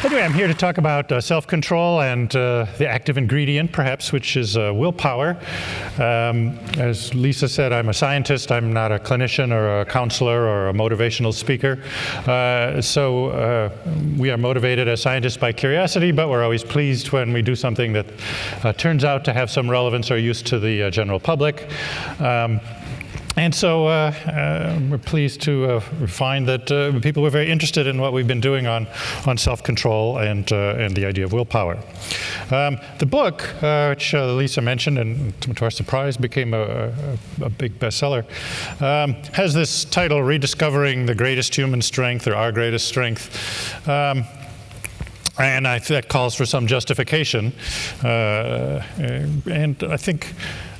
Anyway, I'm here to talk about self-control and the active ingredient, perhaps, which is willpower. As Lisa said, I'm a scientist. I'm not a clinician or a counselor or a motivational speaker. So we are motivated as scientists by curiosity, but we're always pleased when we do something that turns out to have some relevance or use to the general public. And so we're pleased to find that people were very interested in what we've been doing on self-control and the idea of willpower. The book, which Lisa mentioned, and to our surprise became a big bestseller, has this title, Rediscovering the Greatest Human Strength, or Our Greatest Strength. And that calls for some justification. And I think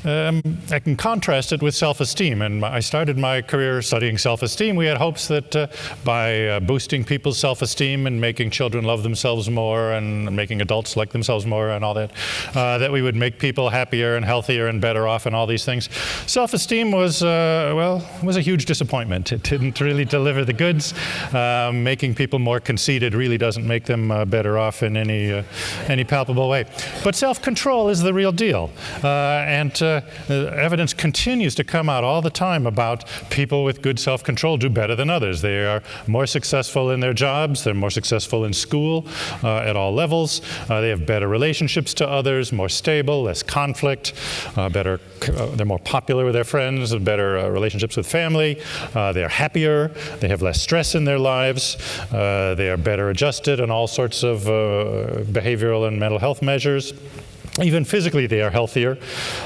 I can contrast it with self-esteem. And I started my career studying self-esteem. We had hopes that by boosting people's self-esteem and making children love themselves more and making adults like themselves more and all that, that we would make people happier and healthier and better off and all these things. Self-esteem was a huge disappointment. It didn't really deliver the goods. Making people more conceited really doesn't make them better off in any palpable way. But self-control is the real deal. Evidence continues to come out all the time about people with good self-control do better than others. They are more successful in their jobs. They're more successful in school at all levels. They have better relationships to others, more stable, less conflict, they're more popular with their friends, better relationships with family. They are happier. They have less stress in their lives. They are better adjusted on all sorts of behavioral and mental health measures. Even physically, they are healthier.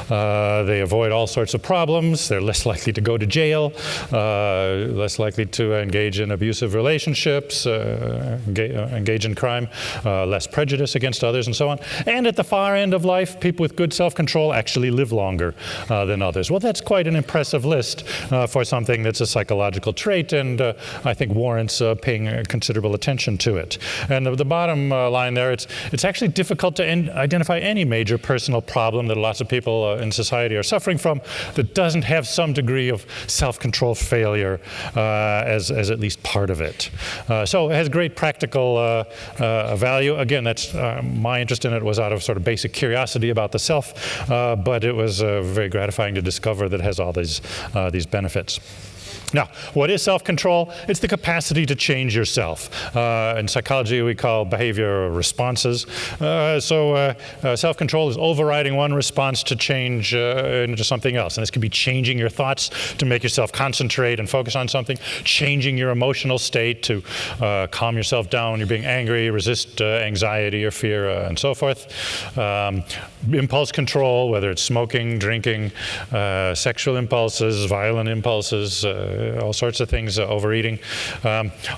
They avoid all sorts of problems. They're less likely to go to jail, less likely to engage in abusive relationships, engage in crime, less prejudice against others, and so on. And at the far end of life, people with good self-control actually live longer than others. Well, that's quite an impressive list for something that's a psychological trait, and I think warrants paying considerable attention to it. And the bottom line there, it's actually difficult to identify any major personal problem that lots of people in society are suffering from that doesn't have some degree of self-control failure as at least part of it. So it has great practical value. Again, that's my interest in it was out of sort of basic curiosity about the self, but it was very gratifying to discover that it has all these benefits. Now, what is self-control? It's the capacity to change yourself. In psychology, we call behavior responses. Self-control is overriding one response to change into something else. And this could be changing your thoughts to make yourself concentrate and focus on something, changing your emotional state to calm yourself down when you're being angry, resist anxiety or fear, and so forth. Impulse control, whether it's smoking, drinking, sexual impulses, violent impulses, all sorts of things, overeating,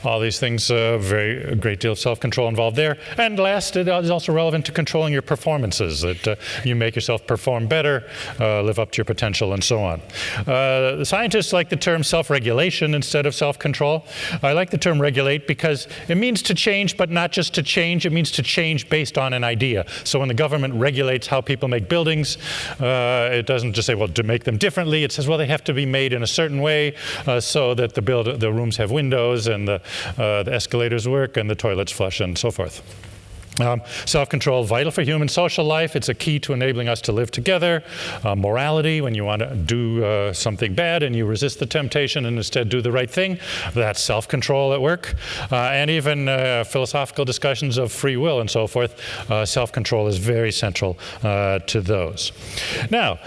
all these things, a great deal of self-control involved there. And last, it is also relevant to controlling your performances, that you make yourself perform better, live up to your potential, and so on. The scientists like the term self-regulation instead of self-control. I like the term regulate because it means to change, but not just to change. It means to change based on an idea. So when the government regulates how people make buildings, it doesn't just say, well, to make them differently. It says, well, they have to be made in a certain way, so that the rooms have windows and the escalators work and the toilets flush and so forth. Self-control, vital for human social life. It's a key to enabling us to live together. Morality, when you want to do something bad and you resist the temptation and instead do the right thing, that's self-control at work. And even philosophical discussions of free will and so forth, self-control is very central to those. Now,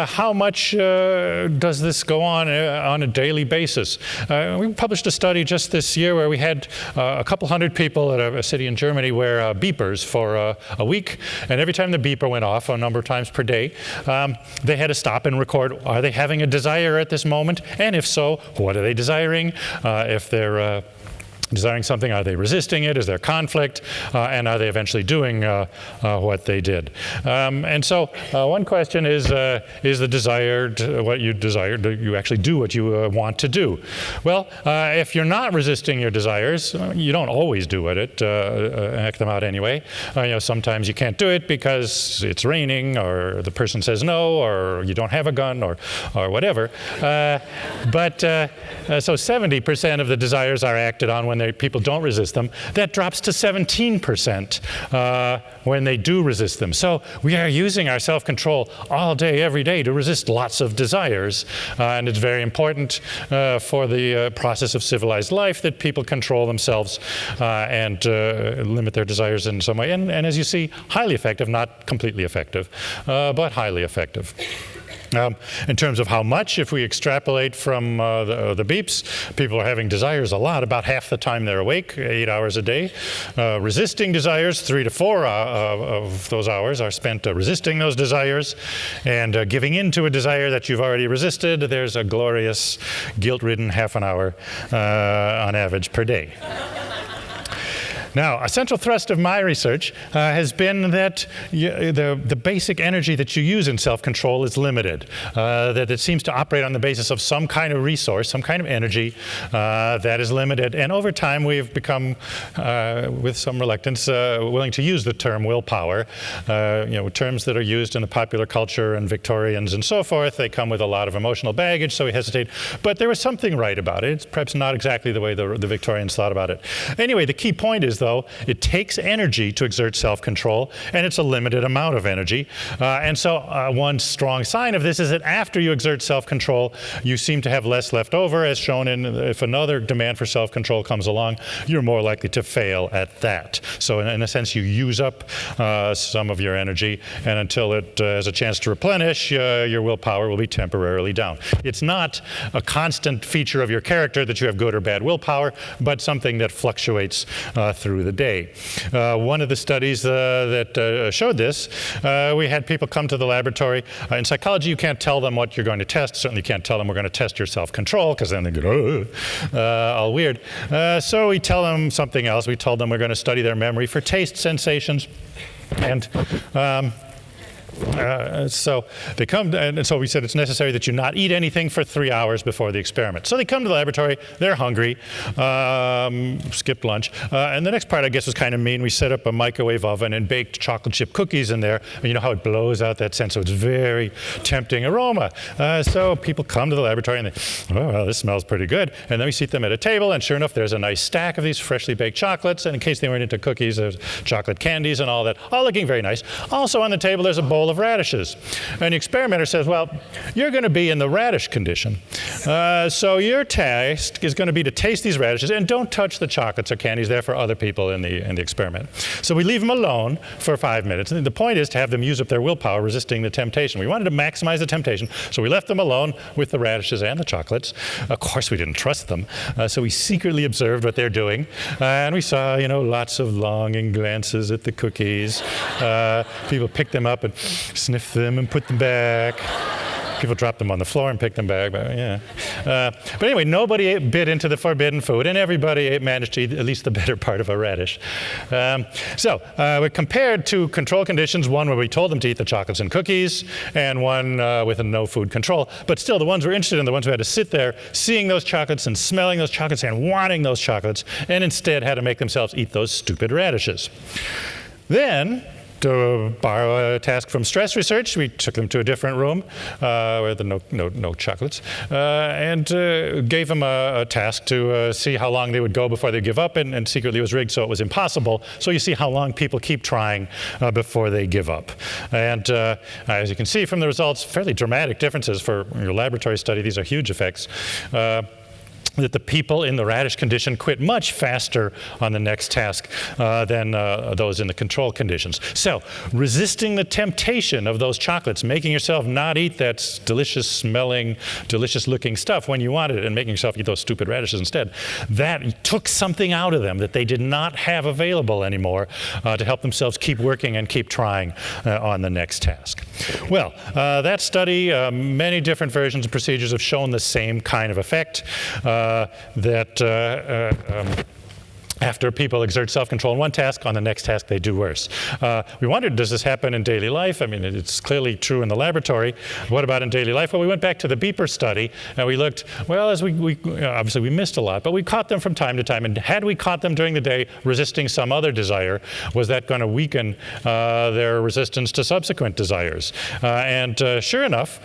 how much does this go on a daily basis? We published a study just this year where we had a couple hundred people at a city in Germany where beepers for a week, and every time the beeper went off, a number of times per day, they had to stop and record, are they having a desire at this moment? And if so, what are they desiring? If they're desiring something, are they resisting it? Is there conflict? And are they eventually doing what they did? And so one question is the desired, what you desire, do you actually do what you want to do? Well, if you're not resisting your desires, you don't always do it, act them out anyway. Sometimes you can't do it because it's raining, or the person says no, or you don't have a gun, or whatever. So 70% of the desires are acted on when people don't resist them. That drops to 17% when they do resist them. So we are using our self-control all day, every day to resist lots of desires. And it's very important for the process of civilized life that people control themselves and limit their desires in some way. And as you see, highly effective, not completely effective, but highly effective. In terms of how much, if we extrapolate from the beeps, people are having desires a lot, about half the time they're awake, 8 hours a day. Resisting desires, 3 to 4 of those hours are spent resisting those desires. And giving in to a desire that you've already resisted, there's a glorious, guilt-ridden half an hour on average per day. Now, a central thrust of my research has been that the basic energy that you use in self-control is limited, that it seems to operate on the basis of some kind of resource, some kind of energy that is limited. And over time, we've become, with some reluctance, willing to use the term willpower. Terms that are used in the popular culture and Victorians and so forth, they come with a lot of emotional baggage, so we hesitate. But there was something right about it. It's perhaps not exactly the way the Victorians thought about it. Anyway, the key point is, though, it takes energy to exert self-control, and it's a limited amount of energy. And so one strong sign of this is that after you exert self-control, you seem to have less left over, as shown in if another demand for self-control comes along, you're more likely to fail at that. So in a sense, you use up some of your energy, and until it has a chance to replenish, your willpower will be temporarily down. It's not a constant feature of your character that you have good or bad willpower, but something that fluctuates through the day. One of the studies that showed this, we had people come to the laboratory. In psychology, you can't tell them what you're going to test. Certainly you can't tell them we're going to test your self-control, because then they go, all weird. So we tell them something else. We told them we're going to study their memory for taste sensations. And so they come, and so we said it's necessary that you not eat anything for 3 hours before the experiment. So they come to the laboratory, they're hungry, skipped lunch, and the next part I guess was kind of mean. We set up a microwave oven and baked chocolate chip cookies in there, and you know how it blows out that scent, so it's very tempting aroma. So people come to the laboratory and they, oh, well, this smells pretty good, and then we seat them at a table, and sure enough there's a nice stack of these freshly baked chocolates, and in case they weren't into cookies, there's chocolate candies and all that, all looking very nice. Also on the table there's a bowl of radishes. And the experimenter says, well, you're going to be in the radish condition. So your task is going to be to taste these radishes, and don't touch the chocolates or candies there for other people in the experiment. So we leave them alone for 5 minutes. And the point is to have them use up their willpower resisting the temptation. We wanted to maximize the temptation, so we left them alone with the radishes and the chocolates. Of course, we didn't trust them. So we secretly observed what they're doing. And we saw, lots of longing glances at the cookies. People pick them up and sniff them and put them back. People drop them on the floor and pick them back. But, yeah. But anyway, nobody bit into the forbidden food, and everybody managed to eat at least the better part of a radish. So we compared two control conditions, one where we told them to eat the chocolates and cookies, and one with a no food control. But still, the ones we're interested in, the ones who had to sit there seeing those chocolates and smelling those chocolates and wanting those chocolates, and instead had to make themselves eat those stupid radishes. Then, to borrow a task from stress research, we took them to a different room where there were no chocolates, and gave them a task to see how long they would go before they give up, and secretly it was rigged so it was impossible. So you see how long people keep trying before they give up. And as you can see from the results, fairly dramatic differences for your laboratory study. These are huge effects. That the people in the radish condition quit much faster on the next task than those in the control conditions. So resisting the temptation of those chocolates, making yourself not eat that delicious smelling, delicious looking stuff when you wanted it, and making yourself eat those stupid radishes instead, that took something out of them that they did not have available anymore to help themselves keep working and keep trying on the next task. Well, that study, many different versions and procedures have shown the same kind of effect. after people exert self-control in one task, on the next task they do worse. We wondered, does this happen in daily life? I mean, it's clearly true in the laboratory. What about in daily life? Well, we went back to the beeper study, and we looked, well, as we obviously we missed a lot, but we caught them from time to time. And had we caught them during the day resisting some other desire, was that going to weaken their resistance to subsequent desires? And sure enough,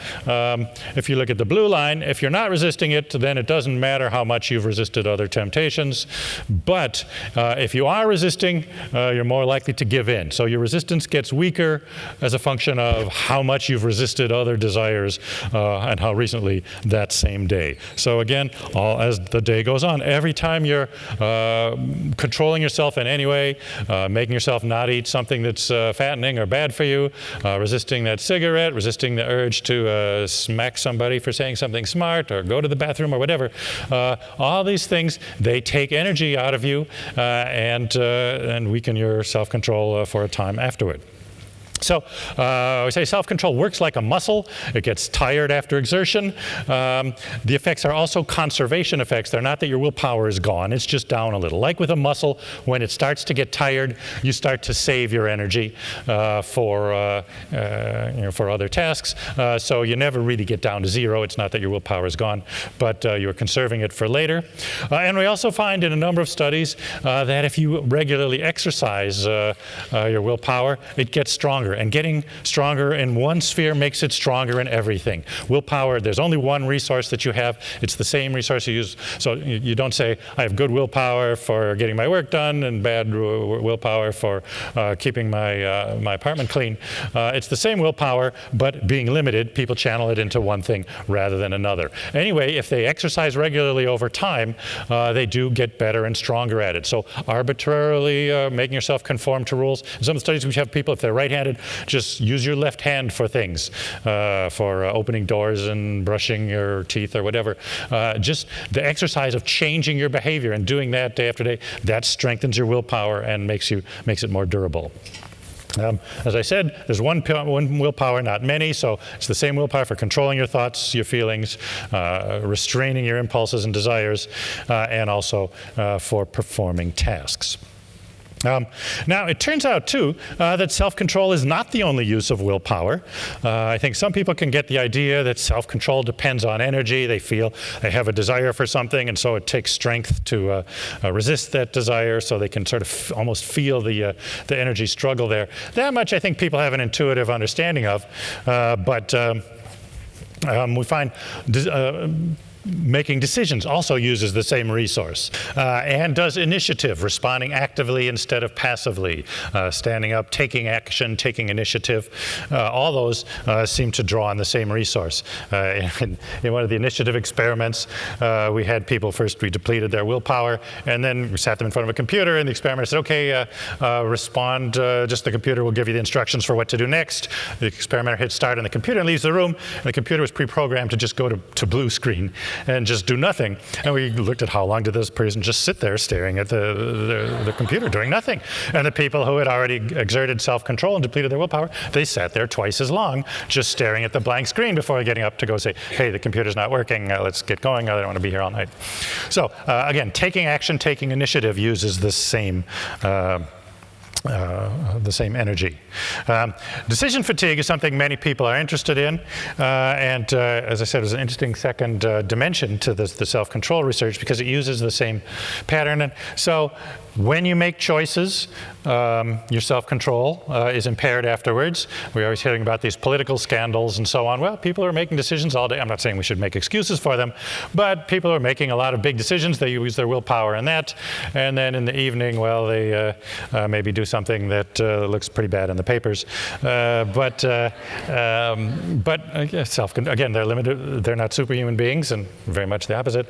if you look at the blue line, if you're not resisting it, then it doesn't matter how much you've resisted other temptations. But if you are resisting, you're more likely to give in. So your resistance gets weaker as a function of how much you've resisted other desires and how recently that same day. So again, as the day goes on, every time you're controlling yourself in any way, making yourself not eat something that's fattening or bad for you, resisting that cigarette, resisting the urge to smack somebody for saying something smart or go to the bathroom or whatever, all these things, they take energy out of you and weaken your self-control for a time afterward. So we say self-control works like a muscle. It gets tired after exertion. The effects are also conservation effects. They're not that your willpower is gone. It's just down a little. Like with a muscle, when it starts to get tired, you start to save your energy for other tasks. So you never really get down to zero. It's not that your willpower is gone, but you're conserving it for later. And we also find in a number of studies that if you regularly exercise your willpower, it gets stronger. And getting stronger in one sphere makes it stronger in everything. Willpower, there's only one resource that you have. It's the same resource you use. So you don't say, I have good willpower for getting my work done and bad willpower for keeping my apartment clean. It's the same willpower, but being limited, people channel it into one thing rather than another. Anyway, if they exercise regularly over time, they do get better and stronger at it. So arbitrarily making yourself conform to rules. In some studies we have people, if they're right-handed, just use your left hand for things, for opening doors and brushing your teeth or whatever. Just the exercise of changing your behavior and doing that day after day, that strengthens your willpower and makes it more durable. As I said, there's one willpower, not many, so it's the same willpower for controlling your thoughts, your feelings, restraining your impulses and desires, and also for performing tasks. Now, it turns out, too, that self-control is not the only use of willpower. I think some people can get the idea that self-control depends on energy. They feel they have a desire for something, and so it takes strength to resist that desire, so they can sort of almost feel the energy struggle there. That much I think people have an intuitive understanding of, but we find making decisions also uses the same resource, and does initiative, responding actively instead of passively, standing up, taking action, taking initiative. All those seem to draw on the same resource. In one of the initiative experiments, we had people first, we depleted their willpower, and then we sat them in front of a computer, and the experimenter said, okay, respond, just the computer will give you the instructions for what to do next. The experimenter hits start on the computer and leaves the room, and the computer was pre-programmed to just go to blue screen and just do nothing. And we looked at how long did this person just sit there staring at the computer doing nothing. And the people who had already exerted self-control and depleted their willpower, they sat there twice as long just staring at the blank screen before getting up to go say, hey, the computer's not working, let's get going, I don't want to be here all night. So again, taking action, taking initiative uses the same energy. Decision fatigue is something many people are interested in, and as I said, there's an interesting second dimension to the self-control research because it uses the same pattern. And so when you make choices, your self-control is impaired afterwards. We're always hearing about these political scandals and so on. Well, people are making decisions all day. I'm not saying we should make excuses for them, but people are making a lot of big decisions. They use their willpower in that, and then in the evening, well, they maybe do something that looks pretty bad in the papers. But again, they're limited. They're not superhuman beings, and very much the opposite.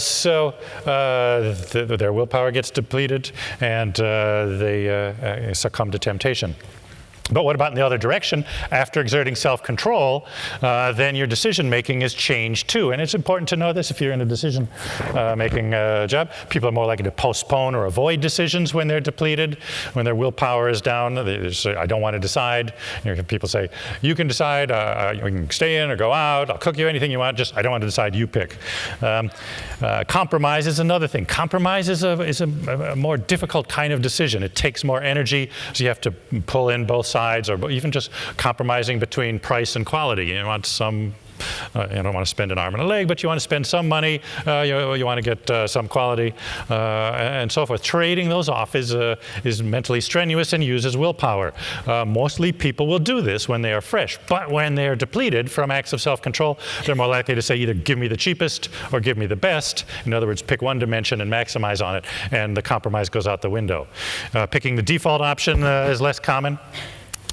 So their willpower gets depleted, and they succumb to temptation. But what about in the other direction? After exerting self-control, then your decision-making is changed too. And it's important to know this if you're in a decision-making job. People are more likely to postpone or avoid decisions when they're depleted, when their willpower is down. They say, I don't want to decide. People say, you can decide. You can stay in or go out. I'll cook you anything you want. Just I don't want to decide. You pick. Compromise is another thing. Compromise is a more difficult kind of decision. It takes more energy, so you have to pull in both sides, or even just compromising between price and quality. You want some, you don't want to spend an arm and a leg, but you want to spend some money, you want to get some quality, and so forth. Trading those off is mentally strenuous and uses willpower. Mostly people will do this when they are fresh, but when they are depleted from acts of self-control, they're more likely to say either give me the cheapest or give me the best. In other words, pick one dimension and maximize on it, and the compromise goes out the window. Picking the default option is less common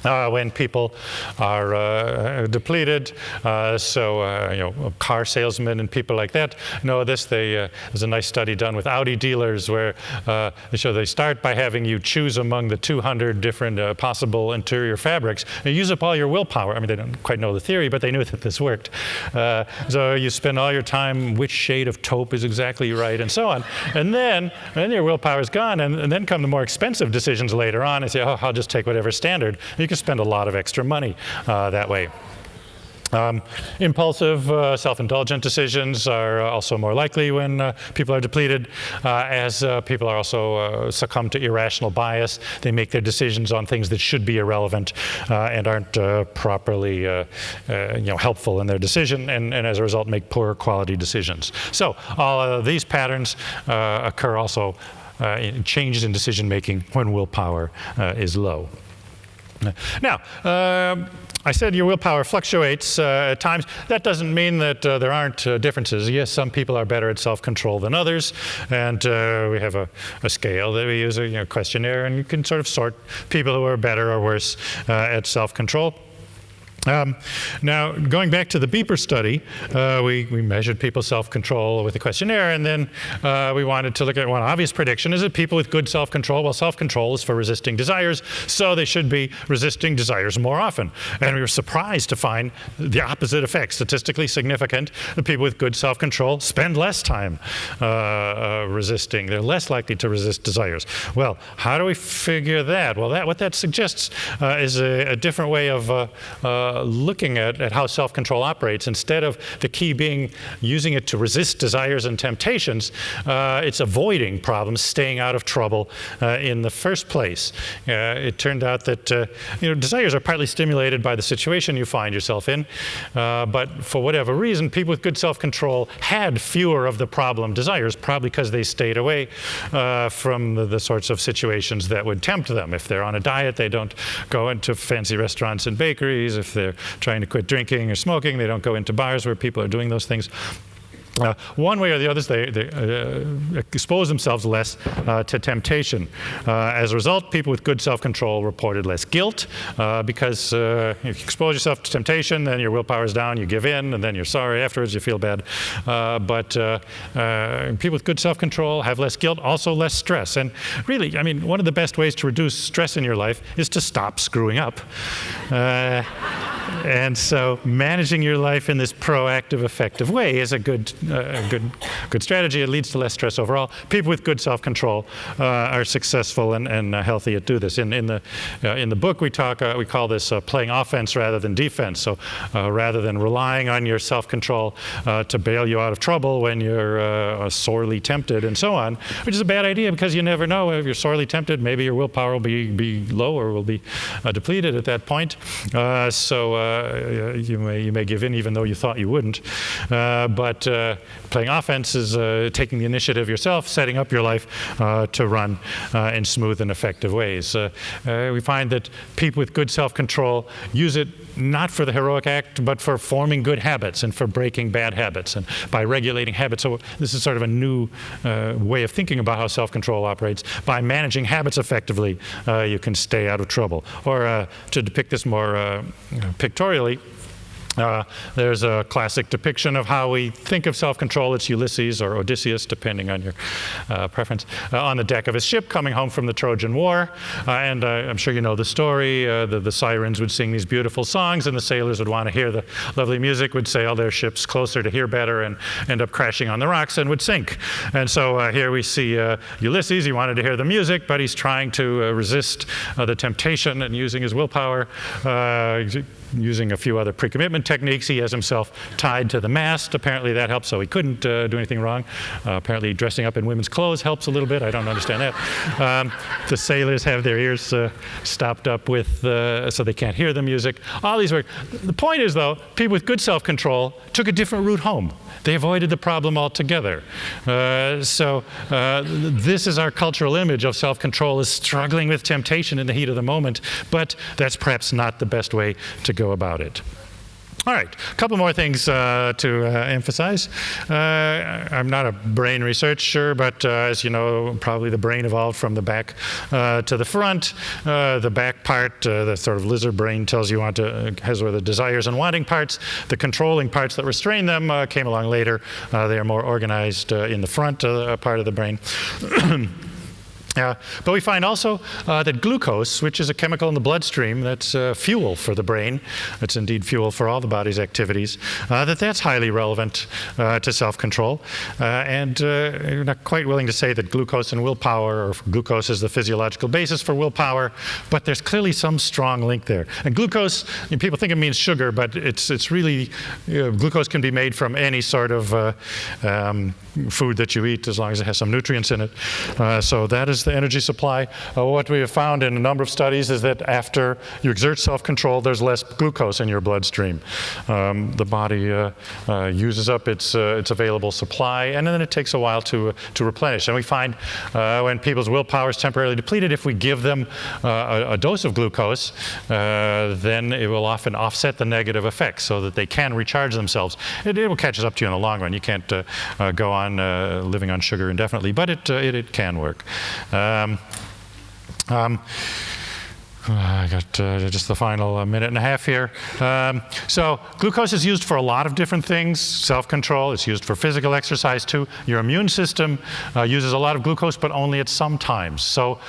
when people are depleted. Car salesmen and people like that know this. There's a nice study done with Audi dealers where they show they start by having you choose among the 200 different possible interior fabrics. You use up all your willpower. I mean, they don't quite know the theory, but they knew that this worked. So you spend all your time, which shade of taupe is exactly right, and so on. And then your willpower is gone, and then come the more expensive decisions later on and say, oh, I'll just take whatever's standard. You can spend a lot of extra money that way. Impulsive, self-indulgent decisions are also more likely when people are depleted, as people are also succumb to irrational bias. They make their decisions on things that should be irrelevant and aren't properly helpful in their decision, and as a result make poor quality decisions. So all of these patterns occur also in changes in decision-making when willpower is low. Now, I said your willpower fluctuates at times. That doesn't mean that there aren't differences. Yes, some people are better at self-control than others, and we have a scale that we use, a questionnaire, and you can sort of sort people who are better or worse at self-control. Now, going back to the Beeper study, we measured people's self-control with a questionnaire, and then we wanted to look at one obvious prediction. Is it people with good self-control? Well, self-control is for resisting desires, so they should be resisting desires more often. And we were surprised to find the opposite effect, statistically significant. The people with good self-control spend less time resisting. They're less likely to resist desires. Well, how do we figure that? Well, what that suggests is a different way of looking at how self-control operates. Instead of the key being using it to resist desires and temptations, it's avoiding problems, staying out of trouble in the first place. It turned out that desires are partly stimulated by the situation you find yourself in, but for whatever reason, people with good self-control had fewer of the problem desires, probably because they stayed away from the sorts of situations that would tempt them. If they're on a diet, they don't go into fancy restaurants and bakeries. If they're trying to quit drinking or smoking, they don't go into bars where people are doing those things. One way or the other, they expose themselves less to temptation. As a result, people with good self-control reported less guilt because if you expose yourself to temptation, then your willpower is down, you give in, and then you're sorry afterwards, you feel bad. But people with good self-control have less guilt, also less stress. And really, I mean, one of the best ways to reduce stress in your life is to stop screwing up. And so managing your life in this proactive, effective way is a good strategy. It leads to less stress overall. People with good self-control are successful and healthy at do this. In the book, we call this playing offense rather than defense. So rather than relying on your self-control to bail you out of trouble when you're sorely tempted and so on, which is a bad idea because you never know. If you're sorely tempted, maybe your willpower will be low or will be depleted at that point. You may give in even though you thought you wouldn't. But playing offense is taking the initiative yourself, setting up your life to run in smooth and effective ways. We find that people with good self-control use it not for the heroic act, but for forming good habits and for breaking bad habits and by regulating habits. So this is sort of a new way of thinking about how self-control operates. By managing habits effectively, you can stay out of trouble. Or to depict this more pictorially, There's a classic depiction of how we think of self-control. It's Ulysses or Odysseus, depending on your preference, on the deck of his ship coming home from the Trojan War. And I'm sure you know the story. The sirens would sing these beautiful songs, and the sailors would want to hear the lovely music, would sail their ships closer to hear better, and end up crashing on the rocks and would sink. And so here we see Ulysses. He wanted to hear the music, but he's trying to resist the temptation and using his willpower, using a few other pre-commitment techniques. He has himself tied to the mast. Apparently that helps, so he couldn't do anything wrong. Apparently dressing up in women's clothes helps a little bit. I don't understand that. The sailors have their ears stopped up with, so they can't hear the music. All these work. The point is, though, people with good self-control took a different route home. They avoided the problem altogether. This is our cultural image of self-control as struggling with temptation in the heat of the moment, but that's perhaps not the best way to go about it. All right, a couple more things to emphasize. I'm not a brain researcher, but as you know, probably the brain evolved from the back to the front. The back part, the sort of lizard brain, tells you has where the desires and wanting parts. The controlling parts that restrain them came along later. They are more organized in the front part of the brain. But we find also that glucose, which is a chemical in the bloodstream that's fuel for the brain, it's indeed fuel for all the body's activities, that's highly relevant to self-control. And you're not quite willing to say that glucose and willpower, or glucose is the physiological basis for willpower, but there's clearly some strong link there. And glucose, people think it means sugar, but it's really, glucose can be made from any sort of food that you eat, as long as it has some nutrients in it. So that is the energy supply. What we have found in a number of studies is that after you exert self-control, there's less glucose in your bloodstream. The body uses up its available supply, and then it takes a while to replenish. And we find when people's willpower is temporarily depleted, if we give them a dose of glucose, then it will often offset the negative effects so that they can recharge themselves. It will catch up to you in the long run. You can't go on living on sugar indefinitely, but it can work. I got just the final minute and a half here. So glucose is used for a lot of different things. Self-control, it's used for physical exercise too. Your immune system uses a lot of glucose, but only at some times. So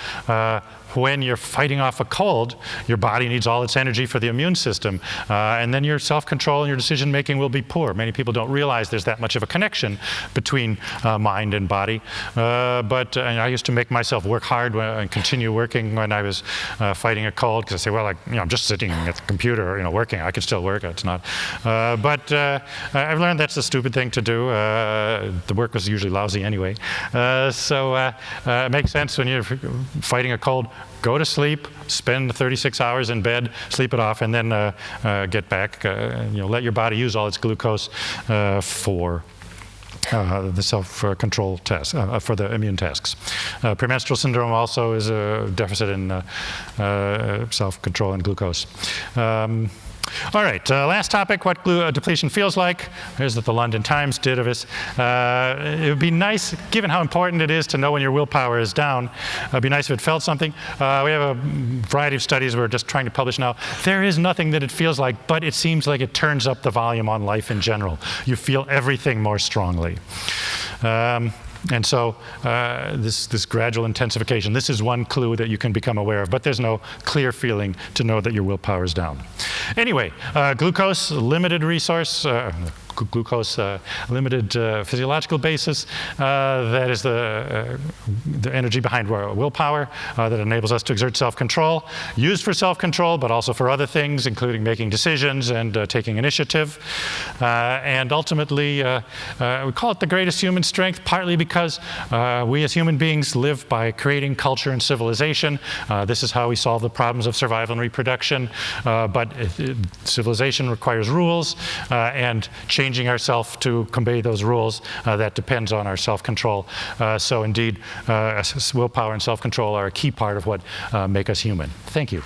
when you're fighting off a cold, your body needs all its energy for the immune system. And then your self-control and your decision-making will be poor. Many people don't realize there's that much of a connection between mind and body. But I used to make myself work hard and continue working when I was fighting a cold, because I say, well, I'm just sitting at the computer, working. I could still work. It's not. But I've learned that's a stupid thing to do. The work was usually lousy anyway. So it makes sense when you're fighting a cold. Go to sleep, spend 36 hours in bed, sleep it off, and then get back. Let your body use all its glucose for the self-control test, for the immune tasks. Premenstrual syndrome also is a deficit in self-control and glucose. All right, last topic, what depletion feels like. Here's what the London Times did of us. It would be nice, given how important it is to know when your willpower is down, it would be nice if it felt something. We have a variety of studies we're just trying to publish now. There is nothing that it feels like, but it seems like it turns up the volume on life in general. You feel everything more strongly. And so this gradual intensification, this is one clue that you can become aware of, but there's no clear feeling to know that your willpower is down. Anyway, glucose, limited resource, glucose, limited physiological basis. That is the energy behind willpower that enables us to exert self-control. Used for self-control, but also for other things, including making decisions and taking initiative. And ultimately, we call it the greatest human strength, partly because we as human beings live by creating culture and civilization. This is how we solve the problems of survival and reproduction. But civilization requires rules, and changing ourselves to convey those rules, that depends on our self-control. So indeed, willpower and self-control are a key part of what make us human. Thank you.